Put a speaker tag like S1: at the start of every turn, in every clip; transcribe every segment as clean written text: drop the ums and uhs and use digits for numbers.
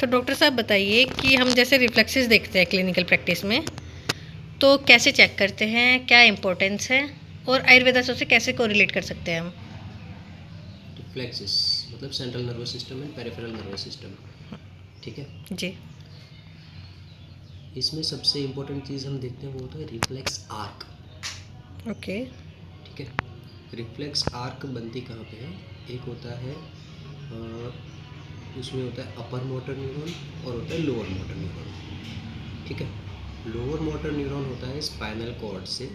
S1: तो डॉक्टर साहब बताइए कि हम जैसे रिफ्लेक्सेस देखते हैं क्लिनिकल प्रैक्टिस में, तो कैसे चेक करते हैं, क्या इम्पोर्टेंस है, और आयुर्वेदा से उसे कैसे कोरिलेट कर सकते हैं हम?
S2: रिफ्लेक्सिस मतलब central nervous system and peripheral nervous system. ठीक है,
S1: जी।
S2: इसमें सबसे इम्पोर्टेंट चीज़ हम देखते हैं वो होता है रिफ्लेक्स आर्क।
S1: ओके।
S2: ठीक है, रिफ्लेक्स आर्क बनती कहाँ पे है? एक होता है उसमें होता है अपर मोटर न्यूरॉन और होता है लोअर मोटर न्यूरॉन। ठीक है, लोअर मोटर न्यूरॉन होता है स्पाइनल कॉर्ड से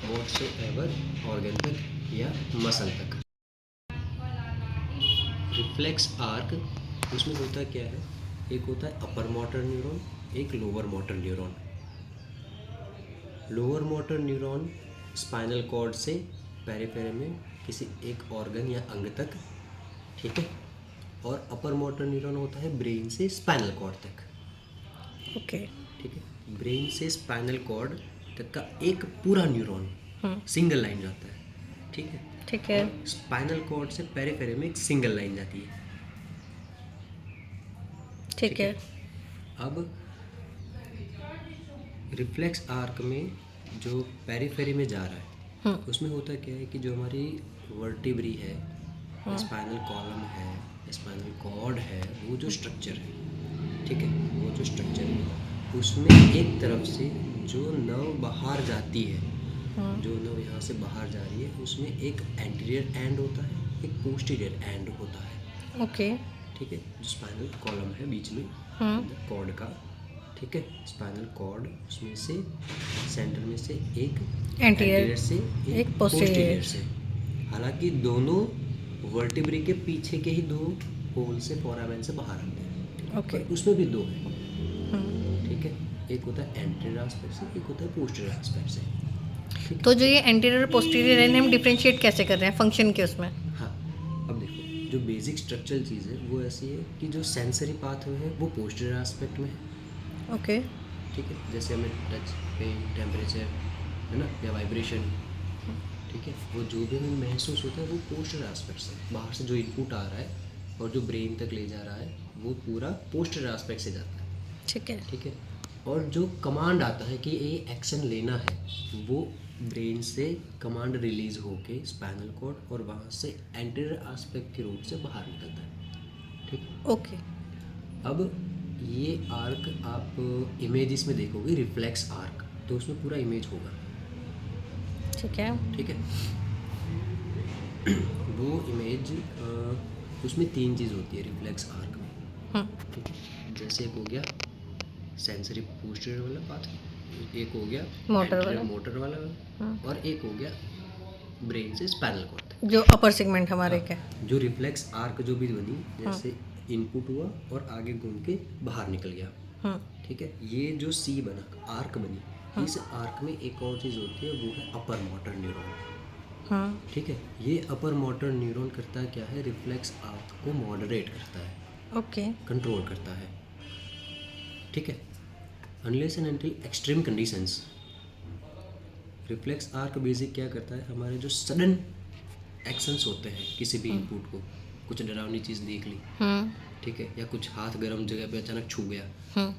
S2: व्हाटसोएवर ऑर्गन तक या मसल तक। रिफ्लेक्स आर्क उसमें होता क्या है? एक होता है अपर मोटर न्यूरॉन, एक lower motor neuron. Lower motor neuron spinal cord से पेरिफेरल में किसी एक ऑर्गन या अंग तक। ठीक है, और अपर मोटर न्यूरॉन होता है ब्रेन से स्पाइनल कॉर्ड तक।
S1: ओके।
S2: ठीक है, ब्रेन से स्पाइनल कॉर्ड तक का एक पूरा न्यूरॉन सिंगल लाइन जाता है। ठीक है,
S1: ठीक है।
S2: और स्पाइनल कॉर्ड से पेरिफेरल में एक सिंगल लाइन जाती है।
S1: ठीक
S2: ठीक है,
S1: है।
S2: अब रिफ्लेक्स आर्क में जो पेरिफेरी में जा रहा है उसमें होता क्या है कि जो हमारी वर्टिब्री है, स्पाइनल कॉलम है, स्पाइनल कॉर्ड है, वो जो स्ट्रक्चर है, ठीक है, वो जो स्ट्रक्चर है उसमें एक तरफ से जो नर्व बाहर जाती है, जो नर्व यहाँ से बाहर जा रही है उसमें एक एंटीरियर एंड होता है, एक पोस्टीरियर एंड होता है।
S1: ओके।
S2: ठीक है, जो स्पाइनल कॉलम है बीच में कॉर्ड का। ठीक है, स्पाइनल कॉर्ड उसमें से सेंटर में से एक
S1: एंटीरियर,
S2: एंटीरियर से एक
S1: एक
S2: पोस्टीरियर
S1: पोस्टीरियर।
S2: से। हालांकि दोनों वर्टिब्री के पीछे के ही दो होल से फोरामेन से बाहर आते हैं,
S1: ओके।
S2: पर उसमें भी दो हैं। ठीक है, एक होता है एंटीरियर एस्पेक्ट से, एक होता है पोस्टीरियर एस्पेक्ट से। ठीक
S1: तो
S2: है,
S1: जो ये एंटीरियर और पोस्टीरियर है, हम डिफरेंशिएट कैसे कर रहे हैं फंक्शन के उसमें?
S2: हाँ, अब देखो जो बेसिक स्ट्रक्चरल चीज़ है वो ऐसी है कि जो सेंसरी पाथ है वो पोस्टीरियर एस्पेक्ट में है।
S1: ओके।
S2: ठीक है, जैसे हमें टच, पेन, टेम्परेचर, है ना, या वाइब्रेशन। ठीक है, वो जो भी हमें महसूस होता है वो पोस्टीरियर एस्पेक्ट से, बाहर से जो इनपुट आ रहा है और जो ब्रेन तक ले जा रहा है वो पूरा पोस्टीरियर एस्पेक्ट से जाता है।
S1: ठीक है।
S2: ठीक है, और जो कमांड आता है कि ये एक्शन लेना है वो ब्रेन से कमांड रिलीज होके स्पाइनल कॉर्ड और वहाँ से एंटीरियर एस्पेक्ट के रूप से बाहर निकलता है। ठीक है,
S1: ओके।
S2: अब ये आर्क आप इमेजेस में देखोगे रिफ्लेक्स आर्क, तो उसमें पूरा इमेज होगा।
S1: ठीक है।
S2: ठीक है, वो इमेज उसमें तीन चीज़ होती है रिफ्लेक्स आर्क में। ठीक है, जैसे एक हो गया सेंसरी पोस्टीरियर वाला पाथ, एक हो गया
S1: मोटर
S2: एंटीरियर
S1: वाला।
S2: मोटर वाला और एक हो गया ब्रेन से स्पाइनल कॉर्ड तक।
S1: जो अपर सेगमेंट हमारे
S2: हाँ,
S1: का।
S2: जो रिफ्लेक्स आर्क जो भी बनी, जैसे इनपुट हुआ और आगे घूम के बाहर निकल गया। ठीक है, ये जो सी बना आर्क बनी, इस आर्क में एक और चीज़ होती है वो है अपर मोटर न्यूरॉन। ठीक है, ये अपर मोटर न्यूरॉन करता क्या है? रिफ्लेक्स आर्क को मॉडरेट करता है,
S1: ओके।
S2: कंट्रोल करता है। ठीक है, unless and until extreme conditions reflex arc basic क्या करता है? हमारे जो सडन एक्शंस होते हैं किसी भी इनपुट को, कुछ डरावनी चीज़ देख ली, ठीक है, या कुछ हाथ गर्म जगह पे अचानक छू गया,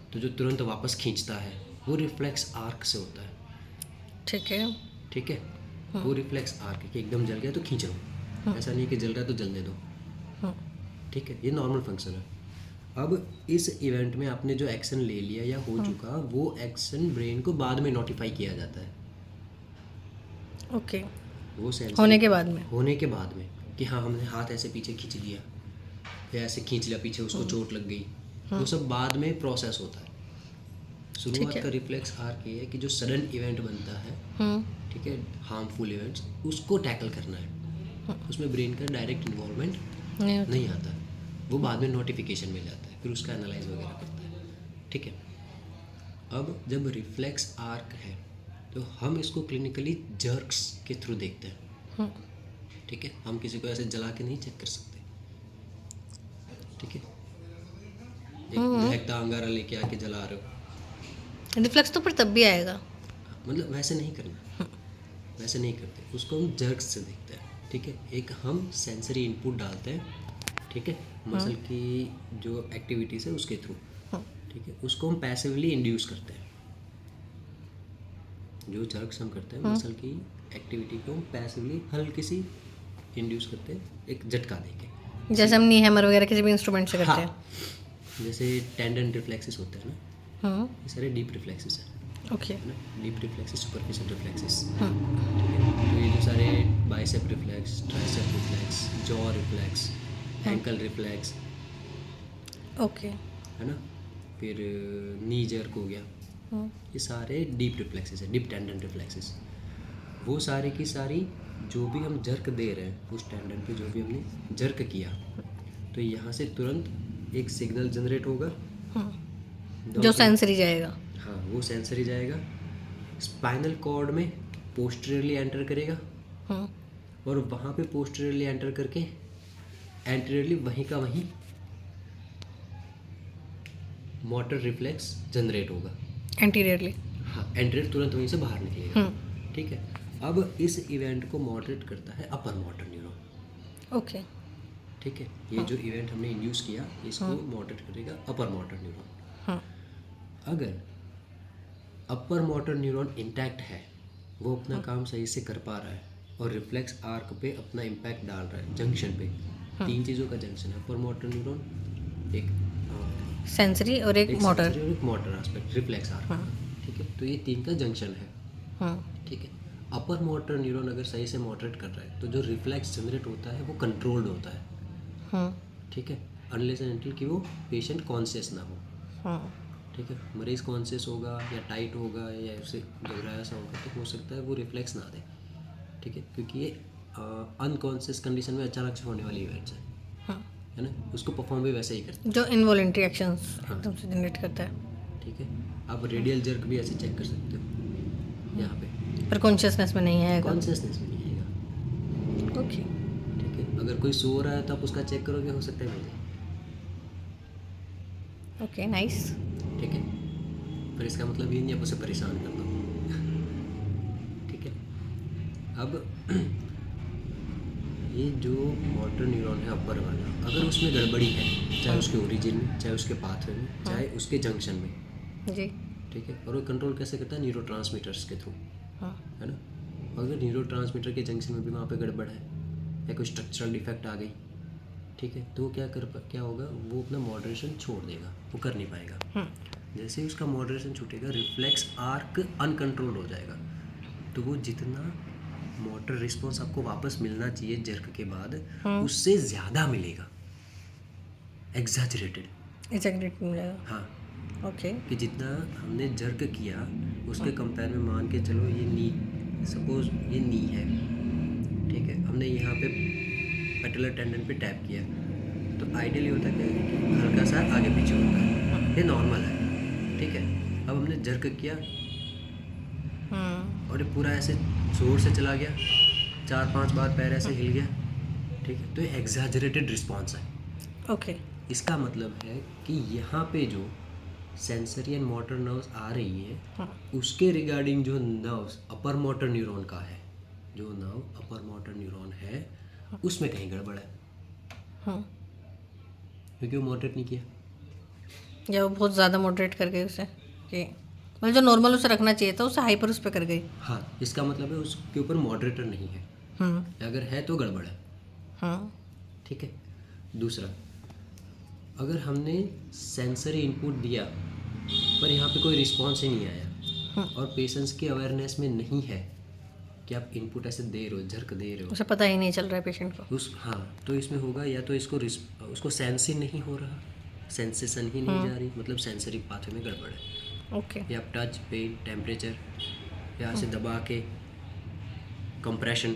S2: तो जो तुरंत वापस खींचता है वो रिफ्लेक्स आर्क से होता है।
S1: ठीक है।
S2: ठीक है, वो रिफ्लेक्स आर्क है कि एकदम जल गया तो खींच लो, ऐसा नहीं है कि जल रहा है तो जलने दो। ठीक है, ये नॉर्मल फंक्शन है। अब इस इवेंट में आपने जो एक्शन ले लिया या हो चुका, वो एक्शन ब्रेन को बाद में नोटिफाई किया जाता है।
S1: ओके।
S2: वो सेंस
S1: होने के बाद में।
S2: होने के बाद में कि हाँ हमने हाथ ऐसे पीछे खींच दिया या ऐसे खींच लिया पीछे, उसको चोट लग गई, वो सब बाद में प्रोसेस होता है।
S1: ठीक
S2: शुरुआत
S1: है।
S2: का रिफ्लेक्स आर्क ये है कि जो सडन इवेंट बनता है, ठीक है, हार्मफुल इवेंट्स, उसको टैकल करना है। उसमें ब्रेन का डायरेक्ट इन्वॉल्वमेंट
S1: नहीं होता।
S2: नहीं आता, वो बाद में नोटिफिकेशन मिल जाता है, फिर उसका एनालाइज वगैरह करता है। ठीक है, अब जब रिफ्लेक्स आर्क है तो हम इसको क्लिनिकली जर्क्स के थ्रू देखते हैं। ठीक है, हम किसी को ऐसे जला के नहीं चेक कर सकते। ठीक है, एक दहकता अंगारा लेके आके जला रहे हो,
S1: रिफ्लेक्स तो पर तब भी आएगा।
S2: मतलब वैसे नहीं करना, वैसे नहीं करते, उसको हम जर्क्स से देखते हैं। ठीक है, एक हम सेंसरी इनपुट डालते हैं, ठीक है, मसल की जो एक्टिविटीज़ है उसके थ्रू, ठीक है, उसको हम पैसिवली इंड्यूस करते हैं। जो जर्क्स हम करते हैं मसल की एक्टिविटी को हम पैसिवली हल्की सी इंड्यूस करते हैं, एक झटका देके,
S1: जैसे हम नी हैमर वगैरह किसी भी इंस्ट्रूमेंट से करते हैं।
S2: हाँ, जैसे टेंडन रिफ्लेक्सेस होते हैं ना, ये सारे डीप रिफ्लेक्सेस हैं।
S1: ओके।
S2: है ना, डीप रिफ्लेक्सेस, सुपरफिशियल रिफ्लेक्सेस। ठीक है, तो ये जो सारे bicep reflex, tricep reflex, jaw reflex, ankle reflex,
S1: okay.
S2: है ना, फिर नी जर्क हो गया, ये सारे डीप रिफ्लेक्सेस है, डीप टेंडन रिफ्लेक्सेस। वो सारी की सारी जो भी हम जर्क दे रहे हैं उस टेंडन पे, जो भी हमने जर्क किया, तो यहाँ से तुरंत एक सिग्नल जनरेट होगा
S1: जो सेंसरी जाएगा।
S2: हाँ, वो सेंसरी जाएगा, स्पाइनल कॉर्ड में पोस्टीरियरली एंटर करेगा, और वहाँ पे पोस्टीरियरली एंटर करके एंटीरियरली वहीं का वहीं मोटर रिफ्लेक्स जनरेट होगा।
S1: एंटीरियरली।
S2: हाँ, एंटीरियर तुरंत वहीं से बाहर निकलेगा। ठीक है, अब इस इवेंट को मॉडरेट करता है अपर मोटर न्यूरॉन।
S1: ओके।
S2: ठीक है, ये जो इवेंट हमने इंड्यूस किया इसको मॉडरेट करेगा अपर मोटर न्यूरॉन। अगर अपर मोटर न्यूरॉन इंटैक्ट है, वो अपना काम सही से कर पा रहा है और रिफ्लेक्स आर्क पे अपना इम्पैक्ट डाल रहा है, जंक्शन पे, तीन चीज़ों का जंक्शन है, अपर मोटर न्यूरॉन, एक
S1: सेंसरी और एक मोटर,
S2: सेंसरी और एक मोटर एस्पेक्ट, रिफ्लेक्स आर्क। ठीक है, तो ये तीन का जंक्शन है। ठीक है, अपर मोटर न्यूरॉन अगर सही से मॉडरेट कर रहा है तो जो रिफ्लेक्स जनरेट होता है वो कंट्रोल्ड होता है। ठीक है, अनलेस एंड अनटिल कि वो पेशेंट कॉन्शियस ना हो। ठीक है, मरीज कॉन्शियस होगा या टाइट होगा या उसे घबराया सा होगा तो हो सकता है वो रिफ्लेक्स ना दे। ठीक है, क्योंकि ये अनकॉन्शियस कंडीशन में अचानक से होने वाली इवेंट्स है ना, उसको परफॉर्म भी वैसे ही करते हैं,
S1: जो इनवॉलंटरी एक्शंस एकदम से जनरेट करता है।
S2: ठीक है, आप रेडियल जर्क भी ऐसे चेक कर सकते हो यहाँ पे,
S1: पर कॉन्शियसनेस में नहीं आएगा।
S2: कॉन्शियसनेस में नहीं आएगा।
S1: ओके।
S2: ठीक है, अगर कोई सो रहा है तो आप उसका चेक करोगे, हो सकता है मिले।
S1: Okay, nice.
S2: ठीक है, पर इसका मतलब ये नहीं आप उसे परेशान कर दो। ठीक है, अब ये जो मोटर न्यूरॉन है अपर वाला, अगर उसमें गड़बड़ी है, चाहे उसके ओरिजिन में, चाहे उसके पाथवे में, चाहे उसके जंक्शन में,
S1: जी।
S2: ठीक है, और वो कंट्रोल कैसे करता है, न्यूरोट्रांसमीटर्स के थ्रू, है ना। अगर न्यूरोट्रांसमीटर के जंक्शन में भी वहाँ पे गड़बड़ है या कोई स्ट्रक्चरल डिफेक्ट आ गई, ठीक है, तो क्या होगा, वो अपना मॉडरेशन छोड़ देगा, वो कर नहीं पाएगा। जैसे ही उसका मॉडरेशन छूटेगा, रिफ्लेक्स आर्क अनकंट्रोल्ड हो जाएगा, तो वो जितना मोटर रिस्पॉन्स आपको वापस मिलना चाहिए जर्क के बाद, उससे ज़्यादा मिलेगा, एग्जैजरेटेड
S1: मिलेगा।
S2: हाँ,
S1: ओके।
S2: कि जितना हमने जर्क किया उसके कंपेयर में, मान के चलो ये नी, सपोज ये नी है, ठीक है, हमने यहाँ पे पेटुलर टेंडन पे टैप किया, तो आइडियली होता क्या है कि हल्का सा आगे पीछे होता है, ये नॉर्मल है। ठीक है, अब हमने जर्क किया और ये पूरा ऐसे जोर से चला गया, 4-5 बार पैर ऐसे हिल गया, ठीक है, तो ये एग्जैजरेटेड रिस्पॉन्स है।
S1: ओके।
S2: इसका मतलब है कि यहाँ पे जो सेंसरी एंड मोटर नर्व्स आ रही हैं, उसके रिगार्डिंग जो नर्व्स अपर मोटर न्यूरॉन का है, जो नर्व अपर मोटर न्यूरॉन है, उसमें कहीं गड़बड़ है, क्योंकि वो मॉडरेट नहीं किया,
S1: या वो बहुत ज़्यादा मॉडरेट कर गई उसे, कि मतलब जो नॉर्मल उसे रखना चाहिए था उसे हाइपर उस पर कर गई।
S2: हाँ, इसका मतलब है उसके ऊपर मॉडरेटर नहीं है, अगर है तो गड़बड़ है। ठीक है, दूसरा, अगर हमने सेंसरी इनपुट दिया पर यहाँ पे कोई रिस्पॉन्स ही नहीं आया, और पेशेंट्स की अवेयरनेस में नहीं है कि आप इनपुट ऐसे दे रहे हो, झर्क दे रहे हो,
S1: उसे पता ही नहीं चल रहा है पेशेंट को,
S2: हाँ, तो इसमें होगा या तो उसको सेंस ही नहीं हो रहा, सेंसेशन ही नहीं जा रही, मतलब सेंसरी पाथवे में गड़बड़ है।
S1: ओके।
S2: या आप टच, पेन, टेम्परेचर, या ऐसे दबा के कंप्रेशन,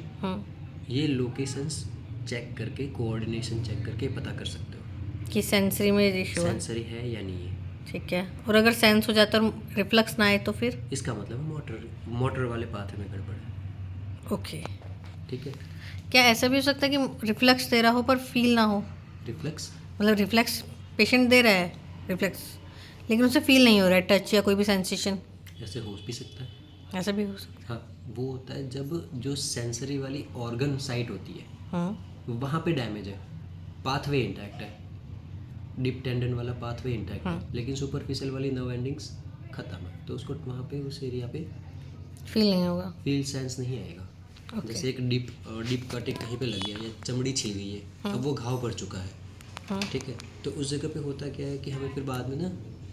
S2: ये लोकेशंस चेक करके, कोऑर्डिनेशन चेक करके पता कर सकते हो
S1: कि सेंसरी में इशू है,
S2: सेंसरी है या नहीं है।
S1: ठीक है, और अगर सेंस हो जाता है रिफ्लेक्स ना आए तो फिर
S2: इसका मतलब मोटर वाले पाथवे में गड़बड़ है।
S1: ओके।
S2: ठीक है,
S1: क्या ऐसा भी हो सकता है कि रिफ्लेक्स दे रहा हो पर फील ना हो,
S2: रिफ्लेक्स
S1: मतलब रिफ्लेक्स पेशेंट दे रहा है रिफ्लेक्स, लेकिन उसे फील नहीं हो रहा है टच या कोई भी सेंसेशन,
S2: ऐसे हो भी सकता है,
S1: ऐसा भी हो सकता
S2: हाँ, वो होता है जब जो सेंसरी वाली ऑर्गन साइट होती है
S1: है।
S2: वहाँ पे डैमेज है, पाथवे इंटैक्ट है, डीप टेंडन वाला पाथवे इंटैक्ट है, लेकिन सुपरफिशियल वाली नर्व एंडिंग्स खत्म है, तो उसको वहाँ पे उस एरिया पे
S1: फील नहीं होगा,
S2: फील सेंस नहीं आएगा। जैसे एक डीप कट एक कहीं पे लग गया या चमड़ी छिल गई है, अब वो घाव पड़ चुका है, ठीक है, तो उस जगह पे होता क्या है कि हमें फिर बाद में ना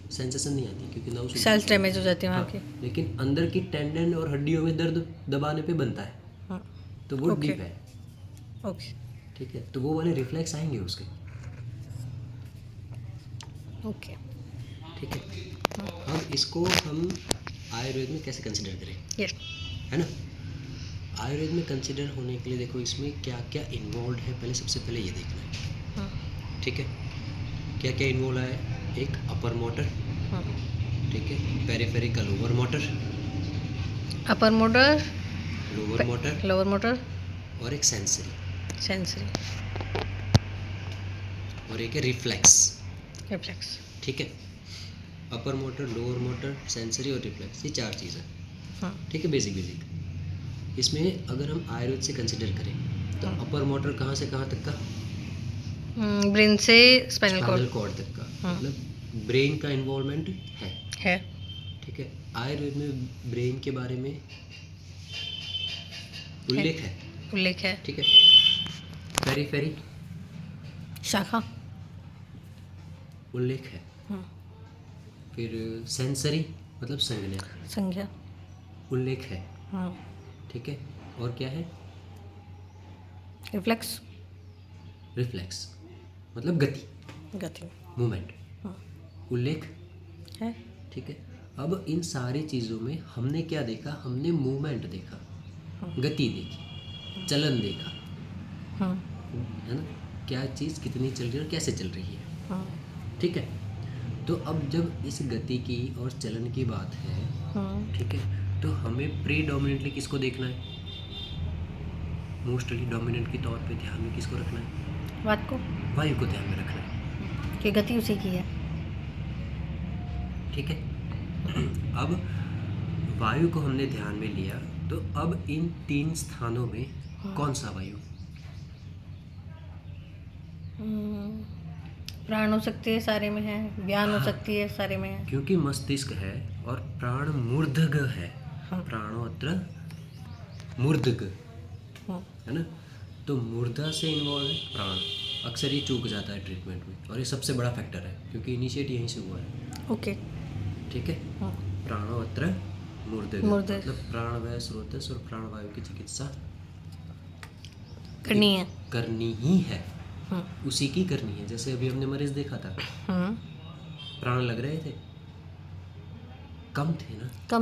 S2: सेंसेशन नहीं आती, क्योंकि ना
S1: सेल्स डैमेज हो जाती है वहाँ की।
S2: लेकिन अंदर की टेंडन और हड्डियों में दर्द दबाने पे बनता है, तो वो डीप है।
S1: ओके,
S2: ठीक है, तो वो वाले रिफ्लेक्स आएंगे उसके।
S1: ओके,
S2: ठीक है, अब इसको हम आयुर्वेद में कैसे कंसिडर करें,
S1: यस,
S2: है ना। आयुर्वेद में कंसिडर होने के लिए देखो इसमें क्या क्या इन्वॉल्व है, पहले सबसे पहले ये देखना है। ठीक है, क्या क्या इन्वॉल्व है, एक अपर मोटर, ठीक है, पेरिफेरी का lower motor,
S1: upper motor,
S2: lower motor, और एक
S1: सेंसरी,
S2: और एक है रिफ्लेक्स।
S1: रिफ्लेक्स,
S2: ठीक है, upper motor, lower motor, sensory और रिफ्लेक्स, ये 4 चीज़ें। ठीक है, बेसिक। इसमें अगर हम आयुर्वेद से कंसिडर करें तो अपर मोटर कहाँ से कहाँ तक का,
S1: ब्रेन से स्पाइनल
S2: कॉर्ड तक का, मतलब ब्रेन का इन्वॉल्वमेंट है। ठीक है, आयुर्वेद में ब्रेन के बारे में उल्लेख है। ठीक है, पेरिफेरी
S1: शाखा
S2: उल्लेख है, फिर सेंसरी मतलब संज्ञा उल्लेख है। ठीक है, और क्या है, रिफ्लेक्स मतलब गति मूवमेंट उल्लेख है। ठीक है, अब इन सारी चीज़ों में हमने क्या देखा, हमने मूवमेंट देखा, गति देखी, चलन देखा, है ना, क्या चीज़ कितनी चल रही है और कैसे चल रही है। ठीक है, तो अब जब इस गति की और चलन की बात है, ठीक है, तो हमें प्रीडोमिनेंटली किसको देखना है, मोस्टली डोमिनेंट के तौर पे ध्यान में किसको रखना है, वायु को ध्यान में रखना है,
S1: कि गति उसी की है।
S2: ठीक है, अब वायु को हमने ध्यान में लिया, तो अब इन 3 स्थानों में कौन सा वायु,
S1: प्राण हो सकती है, सारे में है, ज्ञान हो सकती है, सारे में है,
S2: क्योंकि मस्तिष्क है और प्राण मूर्धग है, प्राणोत्र मूर्धग, है ना, तो मूर्धा से इन्वॉल्व है प्राण। अक्सर ये चूक जाता है ट्रीटमेंट में, और ये सबसे बड़ा फैक्टर है क्योंकि इनिशिएट यहीं से हुआ है।
S1: ओके,
S2: ठीक है, प्राणोत्र मूर्धग मतलब प्राणवायु स्रोतस और प्राणवायु की चिकित्सा करनी ही है, उसी की करनी है। जैसे अभी हमने मरीज देखा था, प्राण लग रहे थे, कम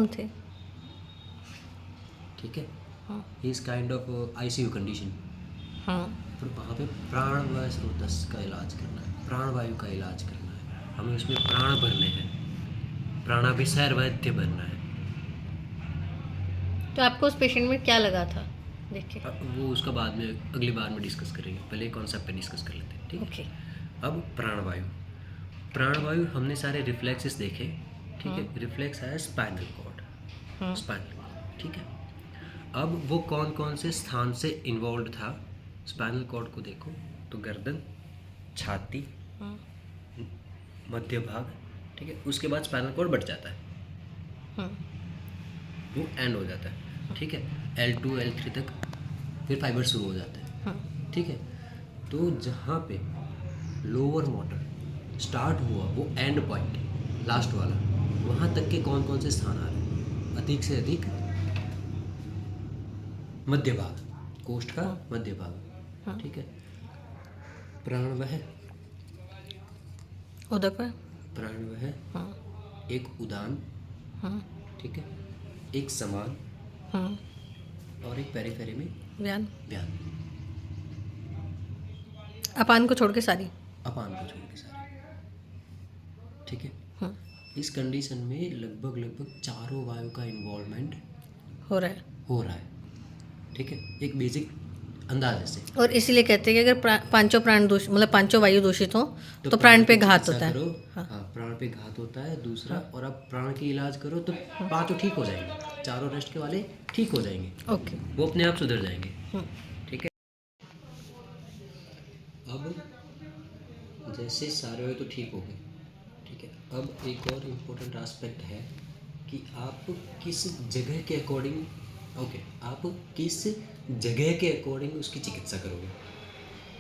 S2: थे। ठीक है, इस काइंड ऑफ आईसीयू कंडीशन, तो वहाँ पे प्राणवायु स्रोतस का इलाज करना है, प्राणवायु का इलाज करना है, हमें उसमें प्राण भरने हैं, प्राणाभिसैर वैद्य बनना है।
S1: तो आपको उस पेशेंट में क्या लगा था, देखिए
S2: वो उसका बाद में अगली बार में डिस्कस करेंगे, पहले कॉन्सेप्ट पे डिस्कस कर लेते हैं। ठीक है, अब प्राणवायु हमने सारे रिफ्लेक्सेस देखे। ठीक है, रिफ्लेक्स आया स्पाइनल कॉर्ड, ठीक है, अब वो कौन कौन से स्थान से इन्वॉल्व था, स्पाइनल कॉर्ड को देखो तो गर्दन, छाती, मध्य भाग, ठीक है, उसके बाद स्पाइनल कॉर्ड बढ़ जाता है, वो एंड हो जाता है। ठीक है, L2 L3 तक फिर फाइबर शुरू हो जाते हैं। ठीक है, तो जहाँ पे लोअर मोटर स्टार्ट हुआ वो एंड पॉइंट लास्ट वाला, वहाँ तक के कौन कौन से स्थान आ रहे हैं, अधिक से अधिक मध्य भाग, कोष्ठ का मध्य भाग। ठीक है, प्राणवायु एक उदान, ठीक है, एक समान, और एक पेरिफेरी में व्यान।
S1: अपान को छोड़ के सारी।
S2: ठीक है, इस कंडीशन में लगभग चारों वायु का इन्वॉल्वमेंट हो रहा है। ठीक है, एक बेसिक अंदाजे से,
S1: और इसीलिए कहते हैं कि अगर पांचों प्राण दोष मतलब पांचों वायु दूषित हो तो प्राण पे घात होता है।
S2: प्राण पे घात होता है दूसरा। और अब प्राण की इलाज करो तो 5 ठीक हो जाएंगे, चारों रेस्ट के वाले ठीक हो जाएंगे।
S1: ओके,
S2: वो अपने आप सुधर जाएंगे। ठीक है, अब जैसे सारे हुए तो ठीक हो गए, ठीक है। अब एक और इम्पोर्टेंट एस्पेक्ट है कि आप किस जगह के अकॉर्डिंग, ओके, आप किस जगह के अकॉर्डिंग उसकी चिकित्सा करोगे,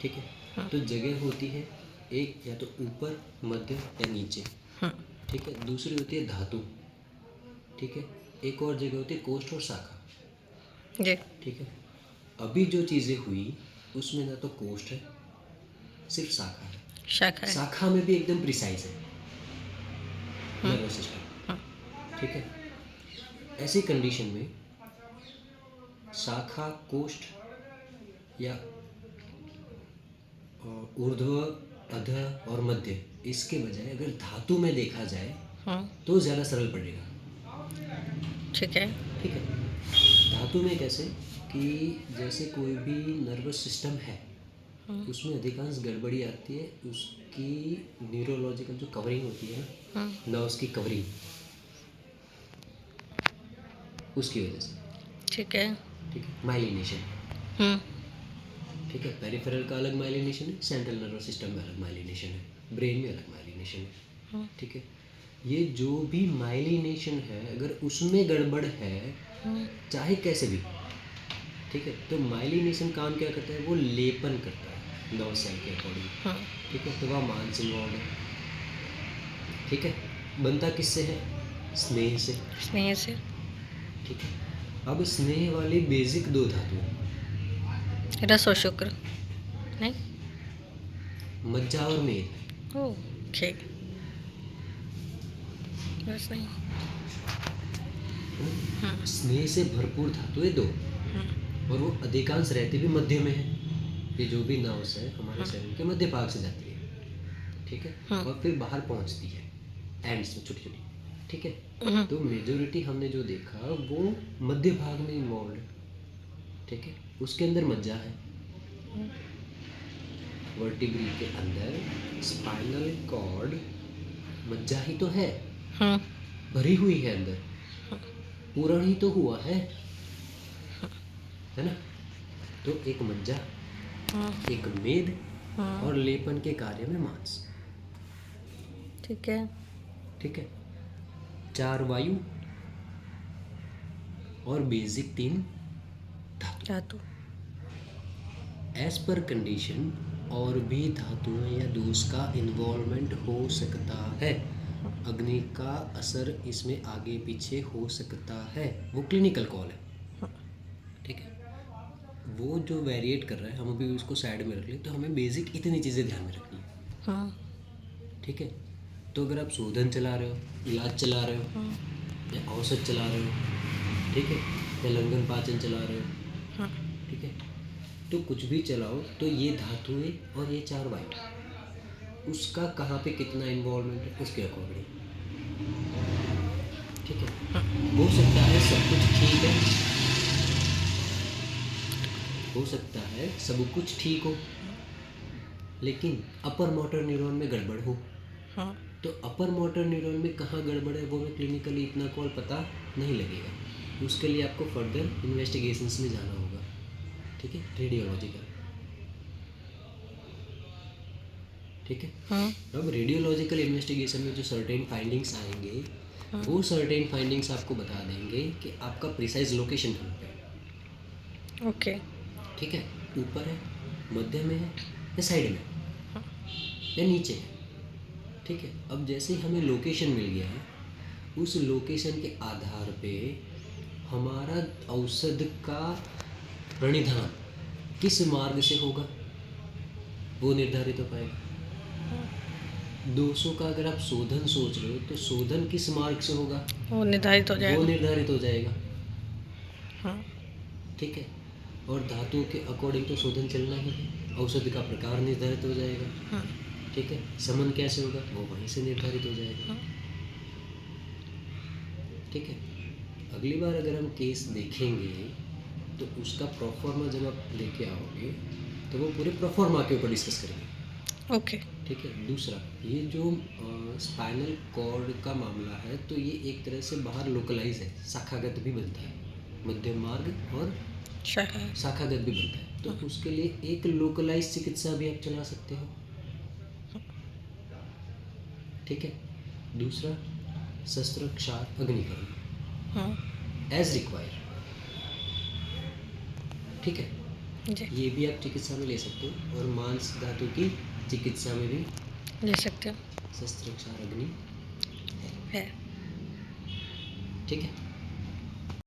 S2: ठीक है। तो जगह होती है एक, या तो ऊपर, मध्य या नीचे, ठीक है। दूसरी होती है धातु, ठीक है। एक और जगह होती है कोष्ठ और शाखा,
S1: जी।
S2: ठीक है। अभी जो चीज़ें हुई उसमें ना तो कोष्ठ है, सिर्फ शाखा है।
S1: शाखा है।
S2: शाखा में भी एकदम प्रिसाइज है नर्वस सिस्टम, ठीक है। ऐसी कंडीशन में शाखा, कोष्ठ या ऊर्ध्व, अध और मध्य, इसके बजाय अगर धातु में देखा जाए तो ज़्यादा सरल पड़ेगा,
S1: ठीक है।
S2: ठीक है। धातु में कैसे कि जैसे कोई भी नर्वस सिस्टम है उसमें अधिकांश गड़बड़ी आती है उसकी न्यूरोलॉजिकल जो कवरिंग होती है ना, नर्व्स की कवरिंग, उसकी वजह से,
S1: ठीक है।
S2: ठीक है। माइलिनेशन, ठीक है। पेरिफेरल का अलग माइलिनेशन है, सेंट्रल नर्वस सिस्टम में अलग माइलिनेशन है, ब्रेन में अलग माइलिनेशन है, ठीक है। ये जो भी माइलिनेशन है अगर उसमें गड़बड़ है, चाहे कैसे भी, ठीक है, तो माइलिनेशन काम क्या करता है, वो लेपन करता है नर्व सेल के अकॉर्डिंग, ठीक है। तो वह मांस इन्वॉल्व है, ठीक है। बनता किससे है, स्नेह से,
S1: स्नेह से।
S2: ठीक है। अब स्नेह वाली बेसिक दो धातु,
S1: रस और शुक्र नहीं।
S2: मज्जा और मेद,
S1: ओके। बस नहीं।
S2: स्नेह से भरपूर धातुएं दो, और वो अधिकांश रहती भी मध्य में है। ये जो भी नर्व्स है हमारे शरीर के मध्य भाग से जाती है, ठीक है, और फिर बाहर पहुंचती है एंड्स में छोटी छोटी, ठीक है। तो मेजोरिटी हमने जो देखा वो मध्य भाग में इन्वॉल्व है, ठीक है। उसके अंदर मज्जा है, वर्टिब्री के अंदर स्पाइनल कॉर्ड, मज्जा ही तो है, भरी हुई है अंदर, पूरण ही तो हुआ है ना। तो एक मज्जा, एक मेद, और लेपन के कार्य में मांस,
S1: ठीक है।
S2: ठीक है। 4 वायु और बेसिक 3
S1: धातु।
S2: एज पर कंडीशन और भी धातुओं या दोष का इन्वॉल्वमेंट हो सकता है, अग्नि का असर इसमें आगे पीछे हो सकता है, वो क्लिनिकल कॉल है, ठीक है। वो जो वेरिएट कर रहा है हम अभी उसको साइड में रख लें, तो हमें बेसिक इतनी चीज़ें ध्यान में रखनी है, ठीक है। तो अगर आप शोधन चला रहे हो, इलाज चला रहे हो, या औषध चला रहे हो, ठीक है, या लंघन पाचन चला रहे हो, ठीक है, तो कुछ भी चलाओ तो ये धातुएं और ये 4 वायु, उसका कहाँ पे कितना इन्वॉल्वमेंट है उसके अकॉर्डिंग, ठीक है। हो सकता है सब कुछ ठीक है, हो सकता है सब कुछ ठीक हो, लेकिन अपर मोटर न्यूरॉन में गड़बड़ हो, तो अपर मोटर न्यूरॉन में कहाँ गड़बड़ है वो मैं क्लिनिकली इतना कॉल पता नहीं लगेगा, उसके लिए आपको फर्दर इन्वेस्टिगेशंस में जाना होगा, ठीक है, रेडियोलॉजिकल, ठीक है। अब रेडियोलॉजिकल इन्वेस्टिगेशन में जो सर्टेन फाइंडिंग्स आएंगे, वो सर्टेन फाइंडिंग्स आपको बता देंगे कि आपका प्रिसाइज लोकेशन कहाँ पे है,
S1: ओके,
S2: ठीक है, ऊपर है, मध्य में है, या साइड में या नीचे है, ठीक है। अब जैसे हमें लोकेशन मिल गया है, उस लोकेशन के आधार पे हमारा औषध का प्रणिधान किस मार्ग से होगा वो निर्धारित हो पाएगा। दोषों का अगर आप शोधन सोच रहे हो तो शोधन किस मार्ग से होगा
S1: वो निर्धारित हो जाएगा।
S2: वो निर्धारित हो जाएगा, ठीक है। और धातु के अकॉर्डिंग तो शोधन चलना ही है, औषधि का प्रकार निर्धारित हो जाएगा, ठीक है। समन कैसे होगा वो वहीं से निर्धारित हो जाएगा, ठीक है। अगली बार अगर हम केस देखेंगे तो उसका प्रोफॉर्मा जब आप लेके आओगे तो वो पूरे प्रोफॉर्मा के ऊपर डिस्कस करेंगे,
S1: ओके,
S2: ठीक है। दूसरा, ये जो स्पाइनल कॉर्ड का मामला है तो ये एक तरह से बाहर लोकलाइज है, शाखागत भी बनता है, मध्य मार्ग और शाखागत भी बनता है, तो उसके लिए एक लोकलाइज चिकित्सा भी आप चला सकते हो, ठीक है। दूसरा शस्त्रक्षार अग्निकर्म एज रिक्वायर, ठीक है।
S1: जी
S2: ये भी आप चिकित्सा में ले सकते हो, और मांस धातु की चिकित्सा में भी
S1: ले सकते हो
S2: शस्त्रक्षार अग्नि
S1: है।
S2: ठीक है।